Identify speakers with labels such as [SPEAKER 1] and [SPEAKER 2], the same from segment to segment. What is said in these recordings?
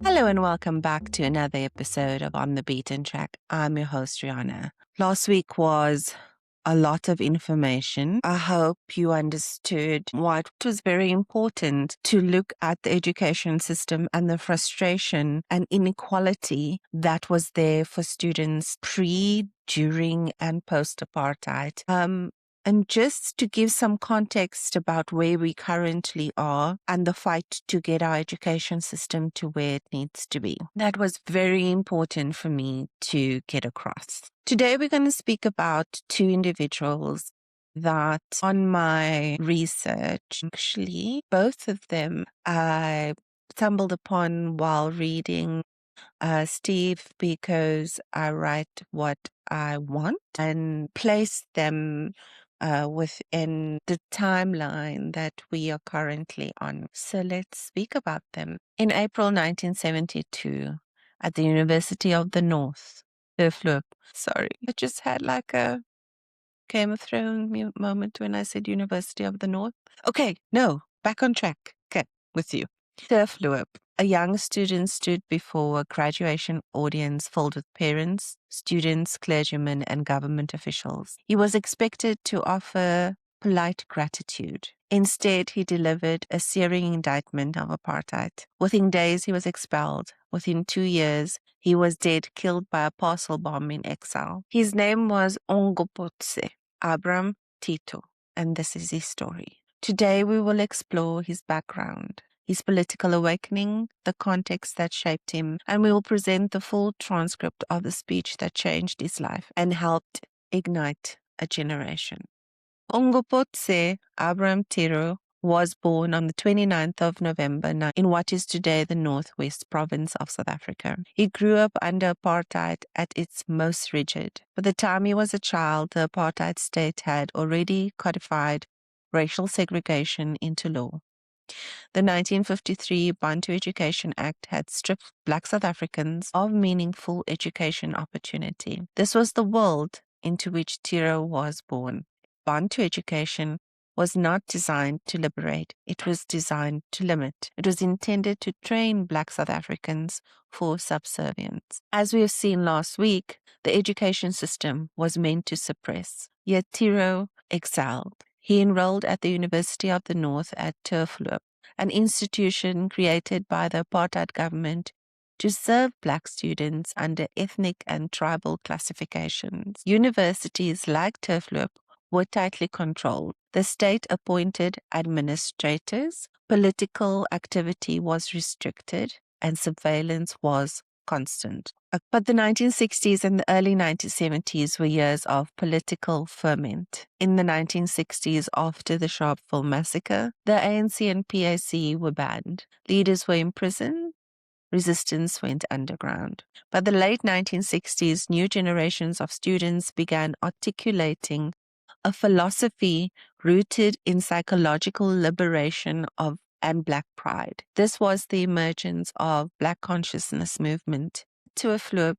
[SPEAKER 1] Hello and welcome back to another episode of On the Beaten Track. I'm your host, Rihanna. Last week was a lot of information. I hope you understood why it was very important to look at the education system and the frustration and inequality that was there for students pre, during, and post-apartheid. And just to give some context about where we currently are and the fight to get our education system to where it needs to be. That was very important for me to get across. Today, we're going to speak about two individuals that on my research, actually, both of them I stumbled upon while reading Steve Biko's I Write What I Want and placed them within the timeline that we are currently on. So let's speak about them. In April 1972, at the University of the North, Turfloop. Sorry, I just had like a Game of Thrones moment when I said University of the North. Okay, no, back on track. Okay, with you. Turfloop. A young student stood before a graduation audience filled with parents, students, clergymen, and government officials. He was expected to offer polite gratitude. Instead, he delivered a searing indictment of apartheid. Within days, he was expelled. Within 2 years, he was dead, killed by a parcel bomb in exile. His name was Onkgopotse Abram Tito, and this is his story. Today, we will explore his background, his political awakening, the context that shaped him, and we will present the full transcript of the speech that changed his life and helped ignite a generation. Onkgopotse Abram Tiro was born on the 29th of November in what is today the Northwest Province of South Africa. He grew up under apartheid at its most rigid. By the time he was a child, the apartheid state had already codified racial segregation into law. The 1953 Bantu Education Act had stripped Black South Africans of meaningful education opportunity. This was the world into which Tiro was born. Bantu education was not designed to liberate, it was designed to limit. It was intended to train Black South Africans for subservience. As we have seen last week, the education system was meant to suppress, yet Tiro excelled. He enrolled at the University of the North at Turfloop, an institution created by the apartheid government to serve Black students under ethnic and tribal classifications. Universities like Turfloop were tightly controlled. The state appointed administrators, political activity was restricted, and surveillance was constant. But the 1960s and the early 1970s were years of political ferment. In the 1960s, after the Sharpeville massacre, the ANC and PAC were banned. Leaders were imprisoned. Resistance went underground. By the late 1960s, new generations of students began articulating a philosophy rooted in psychological liberation and Black pride. This was the emergence of Black consciousness movement. Turfloop,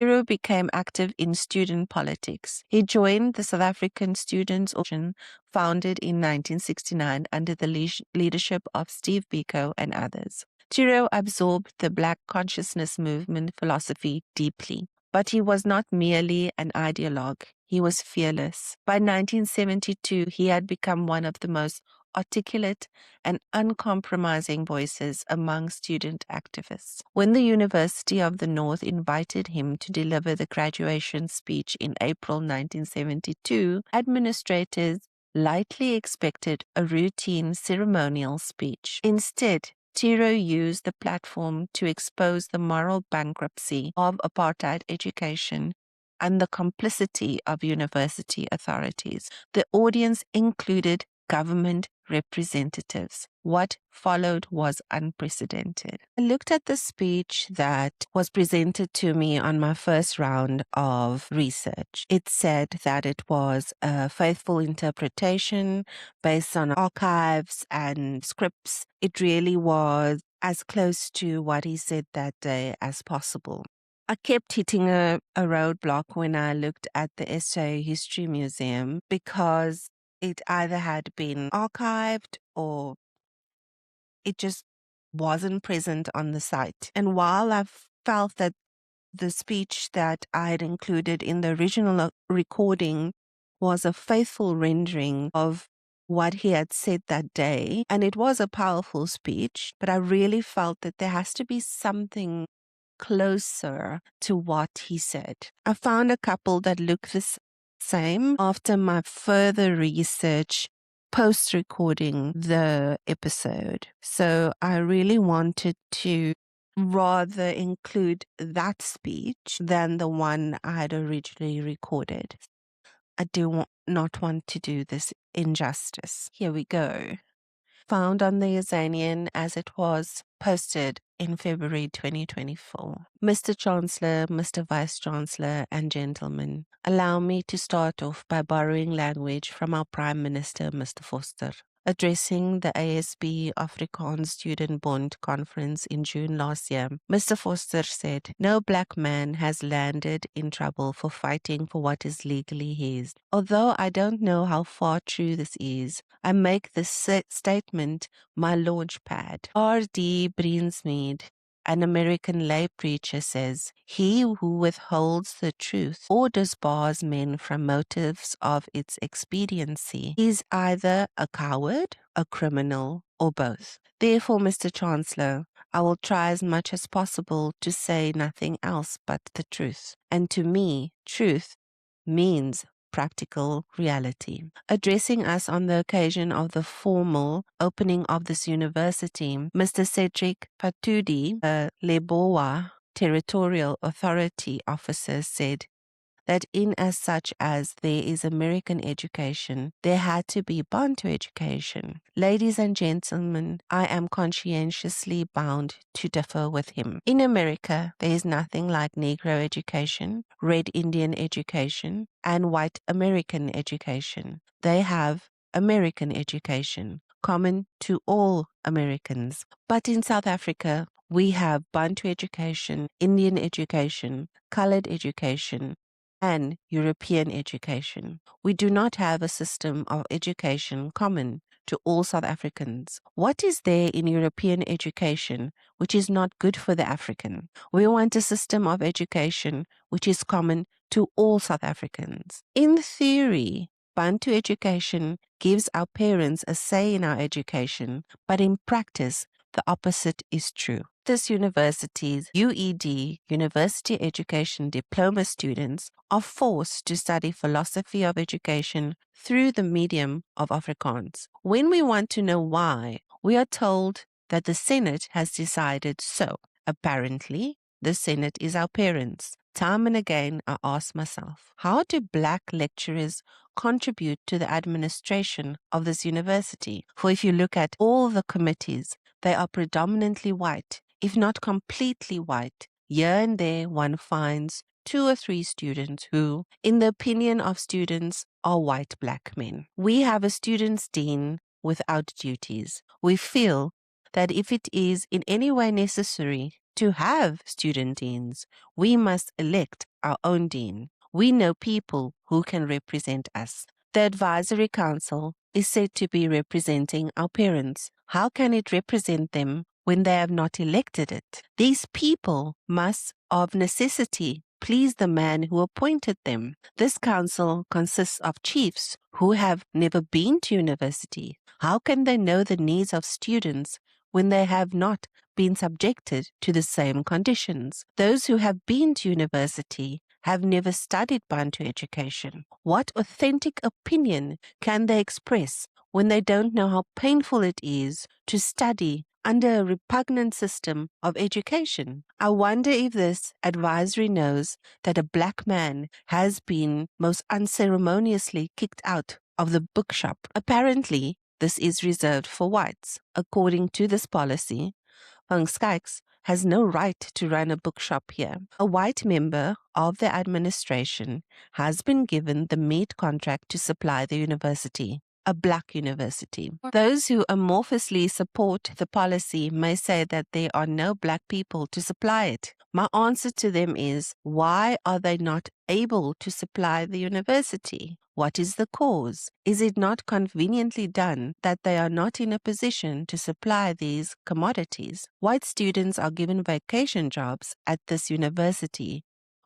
[SPEAKER 1] Tiro became active in student politics. He joined the South African Students' Organization, founded in 1969 under the leadership of Steve Biko and others. Tiro absorbed the Black consciousness movement philosophy deeply. But he was not merely an ideologue, he was fearless. By 1972, he had become one of the most articulate and uncompromising voices among student activists. When the University of the North invited him to deliver the graduation speech in April 1972, administrators lightly expected a routine ceremonial speech. Instead, Tiro used the platform to expose the moral bankruptcy of apartheid education and the complicity of university authorities. The audience included government representatives. What followed was unprecedented. I looked at the speech that was presented to me on my first round of research. It said that it was a faithful interpretation based on archives and scripts. It really was as close to what he said that day as possible. I kept hitting a roadblock when I looked at the SA History Museum because it either had been archived or it just wasn't present on the site. And while I felt that the speech that I had included in the original recording was a faithful rendering of what he had said that day, and it was a powerful speech, but I really felt that there has to be something closer to what he said. I found a couple that look the same after my further research post-recording the episode. So I really wanted to rather include that speech than the one I had originally recorded. I do not want to do this injustice. Here we go. Found on the Azanian as it was posted in February 2024. Mr. Chancellor, Mr. Vice Chancellor, and gentlemen, allow me to start off by borrowing language from our Prime Minister, Mr. Vorster. Addressing the ASB Afrikaans Student Bond conference in June last year, Mr. Vorster said, "No black man has landed in trouble for fighting for what is legally his. Although I don't know how far true this is, I make this statement my launch pad." R.D. Brinsmead, an American lay preacher, says, "He who withholds the truth or disbars men from motives of its expediency is either a coward, a criminal, or both. Therefore, Mr. Chancellor, I will try as much as possible to say nothing else but the truth. And to me, truth means practical reality." Addressing us on the occasion of the formal opening of this university, Mr. Cedric Patudi, a Lebowa Territorial Authority officer, said that in as such as there is American education, there had to be Bantu education. Ladies and gentlemen, I am conscientiously bound to differ with him. In America, there is nothing like Negro education, Red Indian education, and White American education. They have American education, common to all Americans. But in South Africa, we have Bantu education, Indian education, colored education, and European education. We do not have a system of education common to all South Africans. What is there in European education which is not good for the African? We want a system of education which is common to all South Africans. In theory, Bantu education gives our parents a say in our education, but in practice, the opposite is true. This university's UED, University Education Diploma students, are forced to study philosophy of education through the medium of Afrikaans. When we want to know why, we are told that the Senate has decided so. Apparently, the Senate is our parents. Time and again, I ask myself, how do black lecturers contribute to the administration of this university? For if you look at all the committees, they are predominantly white, if not completely white. Here and there, one finds 2 or 3 students who, in the opinion of students, are white black men. We have a students' dean without duties. We feel that if it is in any way necessary to have student deans, we must elect our own dean. We know people who can represent us. The advisory council is said to be representing our parents. How can it represent them when they have not elected it? These people must, of necessity, please the man who appointed them. This council consists of chiefs who have never been to university. How can they know the needs of students when they have not been subjected to the same conditions? Those who have been to university have never studied Bantu education. What authentic opinion can they express when they don't know how painful it is to study under a repugnant system of education? I wonder if this advisory knows that a black man has been most unceremoniously kicked out of the bookshop. Apparently, this is reserved for whites. According to this policy, Onkgopotse has no right to run a bookshop here. A white member of the administration has been given the meat contract to supply the university. a black university. Those who amorphously support the policy may say that there are no black people to supply it. My answer to them is, why are they not able to supply the university? What is the cause? Is it not conveniently done that they are not in a position to supply these commodities? White students are given vacation jobs at this university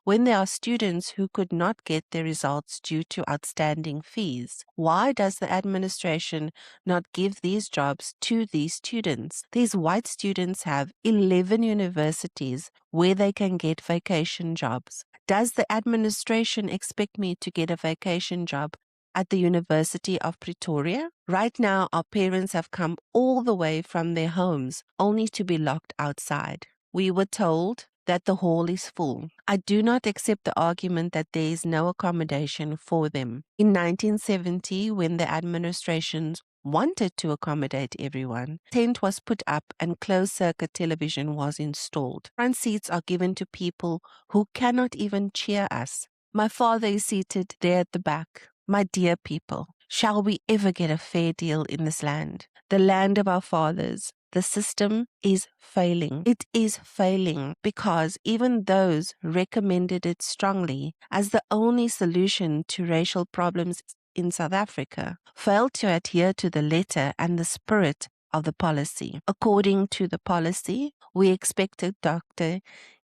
[SPEAKER 1] when there are students who could not get their results due to outstanding fees. Why does the administration not give these jobs to these students? These white students have 11 universities where they can get vacation jobs. Does the administration expect me to get a vacation job at the University of Pretoria? Right now, our parents have come all the way from their homes only to be locked outside. We were told that the hall is full. I do not accept the argument that there is no accommodation for them. In 1970, when the administrations wanted to accommodate everyone, tent was put up and closed-circuit television was installed. Front seats are given to people who cannot even cheer us. My father is seated there at the back. My dear people, shall we ever get a fair deal in this land? The land of our fathers. The system is failing. It is failing because even those recommended it strongly as the only solution to racial problems in South Africa failed to adhere to the letter and the spirit of the policy. According to the policy, we expected Dr.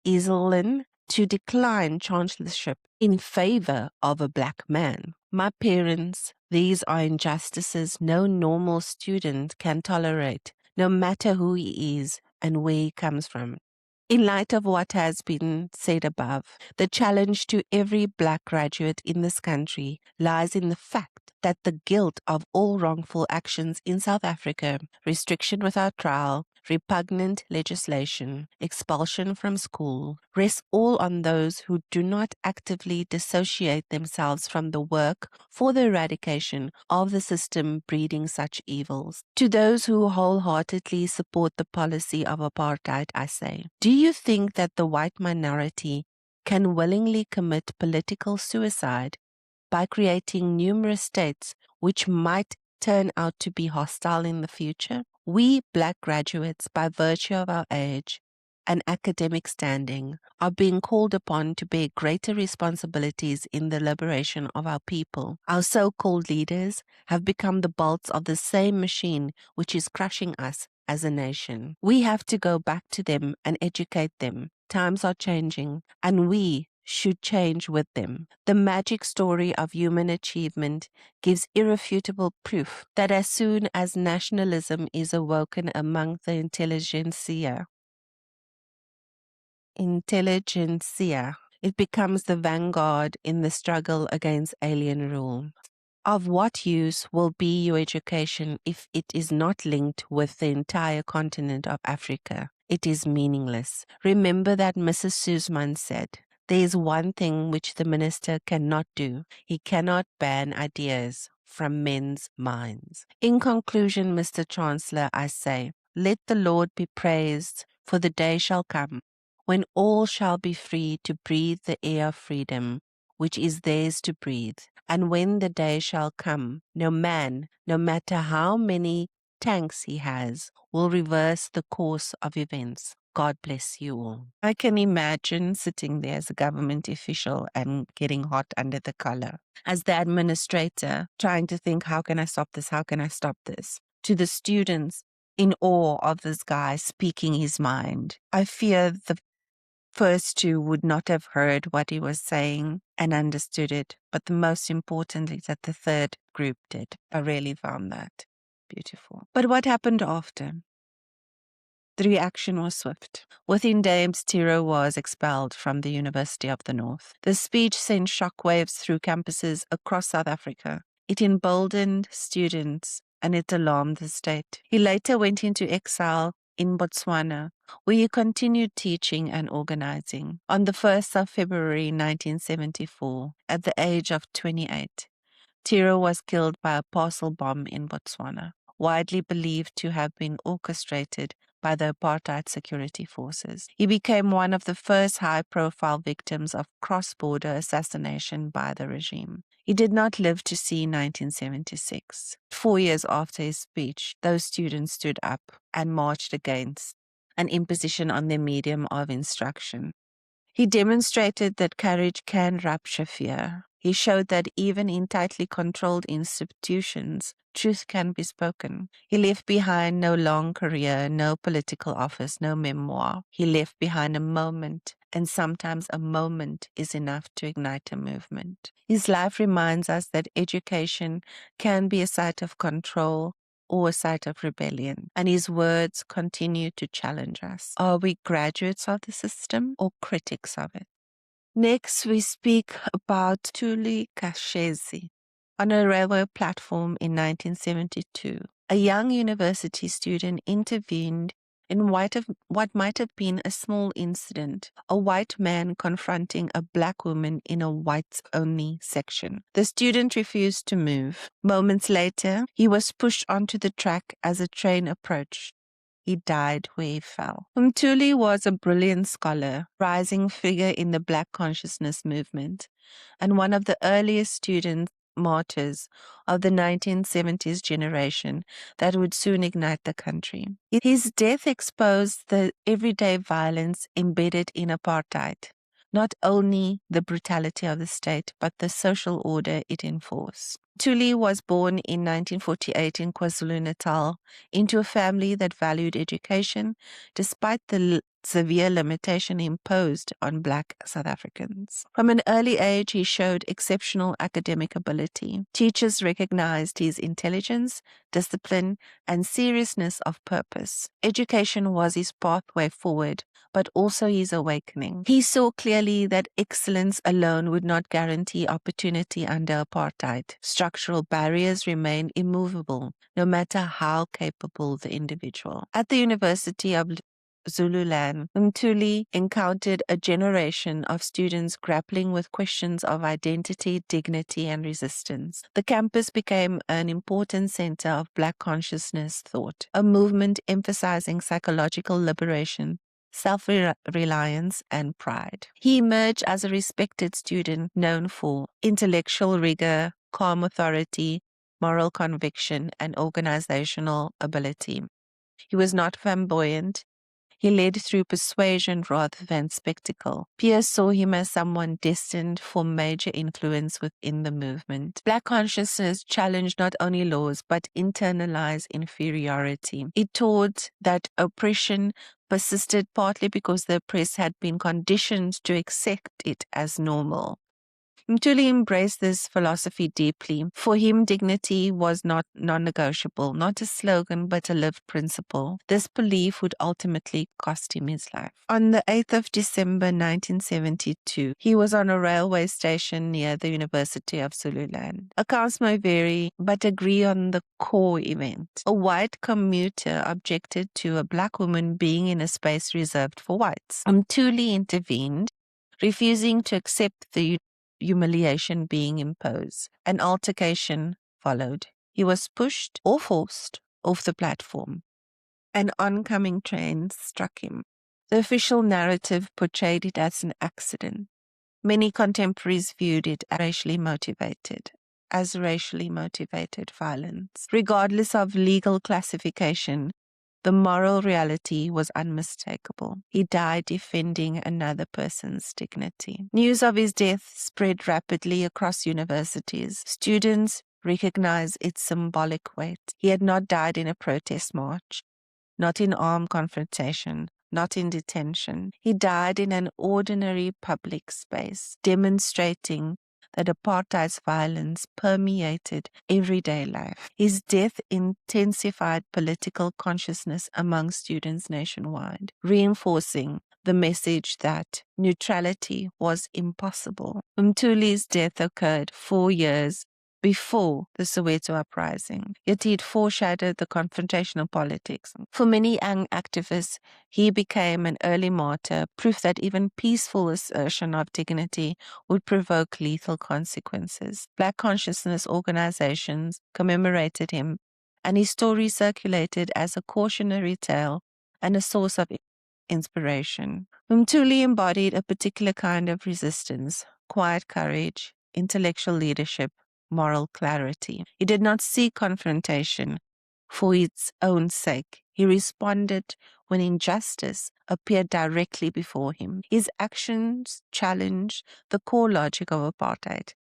[SPEAKER 1] Iselin to decline chancellorship in favor of a black man. My parents, these are injustices no normal student can tolerate, no matter who he is and where he comes from. In light of what has been said above, the challenge to every black graduate in this country lies in the fact that the guilt of all wrongful actions in South Africa, restriction without trial, repugnant legislation, expulsion from school, rests all on those who do not actively dissociate themselves from the work for the eradication of the system breeding such evils. To those who wholeheartedly support the policy of apartheid, I say, do you think that the white minority can willingly commit political suicide by creating numerous states which might turn out to be hostile in the future? We black graduates, by virtue of our age and academic standing, are being called upon to bear greater responsibilities in the liberation of our people. Our so-called leaders have become the bolts of the same machine which is crushing us as a nation. We have to go back to them and educate them. Times are changing, and we should change with them. The magic story of human achievement gives irrefutable proof that as soon as nationalism is awoken among the intelligentsia, it becomes the vanguard in the struggle against alien rule. Of what use will be your education if it is not linked with the entire continent of Africa? It is meaningless. Remember that Mrs. Suzman said, there is one thing which the minister cannot do. He cannot ban ideas from men's minds. In conclusion, Mr. Chancellor, I say, let the Lord be praised, for the day shall come when all shall be free to breathe the air of freedom, which is theirs to breathe. And when the day shall come, no man, no matter how many tanks he has, will reverse the course of events. God bless you all. I can imagine sitting there as a government official and getting hot under the collar. As the administrator, trying to think, how can I stop this? How can I stop this? To the students, in awe of this guy speaking his mind. I fear the first two would not have heard what he was saying and understood it, but the most importantly that the third group did. I really found that beautiful. But what happened after? The reaction was swift. Within days, Tiro was expelled from the University of the North. The speech sent shockwaves through campuses across South Africa. It emboldened students and it alarmed the state. He later went into exile in Botswana, where he continued teaching and organizing. On the 1st of February 1974, at the age of 28, Tiro was killed by a parcel bomb in Botswana, widely believed to have been orchestrated by the apartheid security forces. He became one of the first high-profile victims of cross-border assassination by the regime. He did not live to see 1976. 4 years after his speech, those students stood up and marched against an imposition on their medium of instruction. He demonstrated that courage can rupture fear. He showed that even in tightly controlled institutions, truth can be spoken. He left behind no long career, no political office, no memoir. He left behind a moment, and sometimes a moment is enough to ignite a movement. His life reminds us that education can be a site of control or a site of rebellion, and his words continue to challenge us. Are we graduates of the system or critics of it? Next, we speak about Mthuli Shezi. On a railway platform in 1972, a young university student intervened in what might have been a small incident, a white man confronting a black woman in a whites-only section. The student refused to move. Moments later, he was pushed onto the track as a train approached. He died where he fell. Mthuli was a brilliant scholar, rising figure in the Black consciousness movement, and one of the earliest student martyrs of the 1970s generation that would soon ignite the country. His death exposed the everyday violence embedded in apartheid, not only the brutality of the state, but the social order it enforced. Mthuli was born in 1948 in KwaZulu-Natal into a family that valued education despite the severe limitation imposed on Black South Africans. From an early age, he showed exceptional academic ability. Teachers recognized his intelligence, discipline, and seriousness of purpose. Education was his pathway forward, but also his awakening. He saw clearly that excellence alone would not guarantee opportunity under apartheid. Structural barriers remained immovable, no matter how capable the individual. At the University of Zululand, Mthuli encountered a generation of students grappling with questions of identity, dignity, and resistance. The campus became an important center of Black consciousness thought, a movement emphasizing psychological liberation, self-reliance, and pride. He emerged as a respected student known for intellectual rigor, calm authority, moral conviction, and organizational ability. He was not flamboyant. He led through persuasion rather than spectacle. Peers saw him as someone destined for major influence within the movement. Black consciousness challenged not only laws, but internalized inferiority. It taught that oppression persisted partly because the oppressed had been conditioned to accept it as normal. Mthuli embraced this philosophy deeply. For him, dignity was not non-negotiable, not a slogan, but a lived principle. This belief would ultimately cost him his life. On the 8th of December 1972, he was on a railway station near the University of Zululand. Accounts may vary, but agree on the core event. A white commuter objected to a Black woman being in a space reserved for whites. Mthuli intervened, refusing to accept the humiliation being imposed. An altercation followed. He was pushed or forced off the platform. An oncoming train struck him. The official narrative portrayed it as an accident. Many contemporaries viewed it as racially motivated violence. Regardless of legal classification, the moral reality was unmistakable. He died defending another person's dignity. News of his death spread rapidly across universities. Students recognized its symbolic weight. He had not died in a protest march, not in armed confrontation, not in detention. He died in an ordinary public space, demonstrating that apartheid's violence permeated everyday life. His death intensified political consciousness among students nationwide, reinforcing the message that neutrality was impossible. Mthuli's death occurred 4 years before the Soweto uprising, yet he'd foreshadowed the confrontational politics. For many young activists, he became an early martyr, proof that even peaceful assertion of dignity would provoke lethal consequences. Black consciousness organizations commemorated him, and his story circulated as a cautionary tale and a source of inspiration. Mthuli embodied a particular kind of resistance, quiet courage, intellectual leadership, moral clarity. He did not seek confrontation for its own sake. He responded when injustice appeared directly before him. His actions challenged the core logic of apartheid,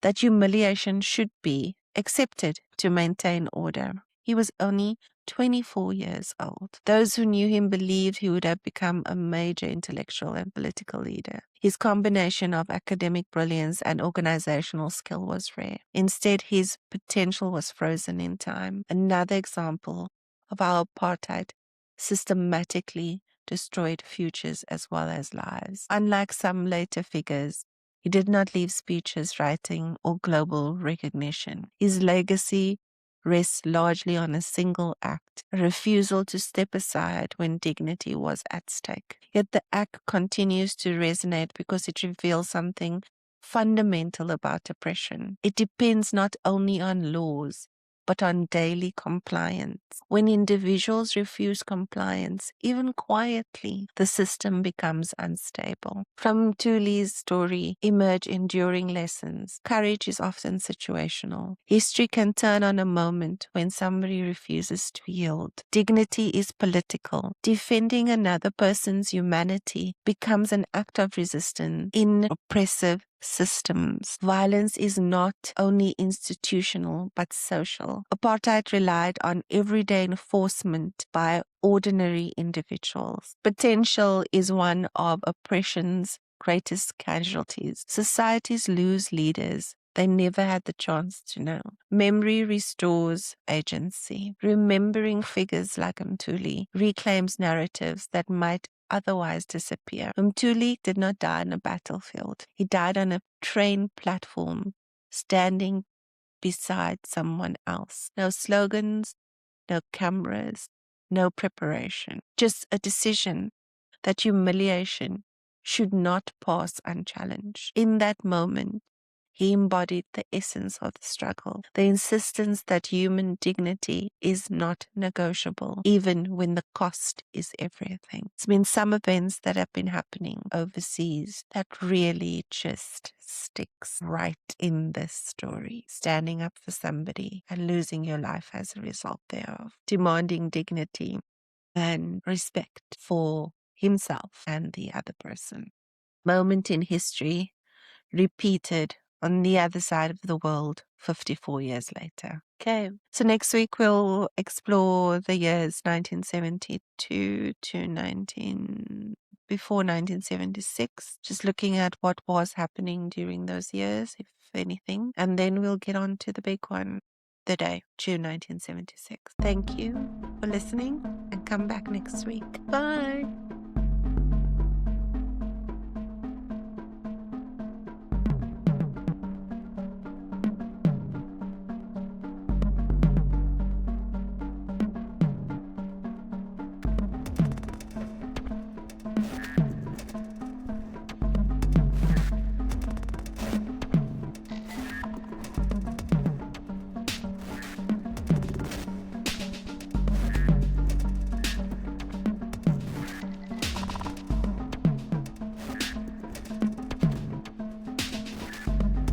[SPEAKER 1] that humiliation should be accepted to maintain order. He was only 24 years old. Those who knew him believed he would have become a major intellectual and political leader. His combination of academic brilliance and organizational skill was rare. Instead, his potential was frozen in time. Another example of how apartheid systematically destroyed futures as well as lives. Unlike some later figures, he did not leave speeches, writing, or global recognition. His legacy rests largely on a single act, a refusal to step aside when dignity was at stake. Yet the act continues to resonate because it reveals something fundamental about oppression. It depends not only on laws, but on daily compliance. When individuals refuse compliance, even quietly, the system becomes unstable. From Mthuli's story emerge enduring lessons. Courage is often situational. History can turn on a moment when somebody refuses to yield. Dignity is political. Defending another person's humanity becomes an act of resistance in oppressive systems. Violence is not only institutional but social. Apartheid relied on everyday enforcement by ordinary individuals. Potential is one of oppression's greatest casualties. Societies lose leaders they never had the chance to know. Memory restores agency. Remembering figures like Mthuli reclaims narratives that might otherwise disappear. Mthuli did not die on a battlefield. He died on a train platform, standing beside someone else. No slogans, no cameras, no preparation. Just a decision that humiliation should not pass unchallenged. In that moment, he embodied the essence of the struggle, the insistence that human dignity is not negotiable, even when the cost is everything. It's been some events that have been happening overseas that really just sticks right in this story. Standing up for somebody and losing your life as a result thereof. Demanding dignity and respect for himself and the other person. Moment in history repeated on the other side of the world 54 years later. Okay, so next week we'll explore the years 1972 to before 1976, just looking at what was happening during those years, if anything, and then we'll get on to the big one, the day, June 1976. Thank you for listening and come back next week. Bye.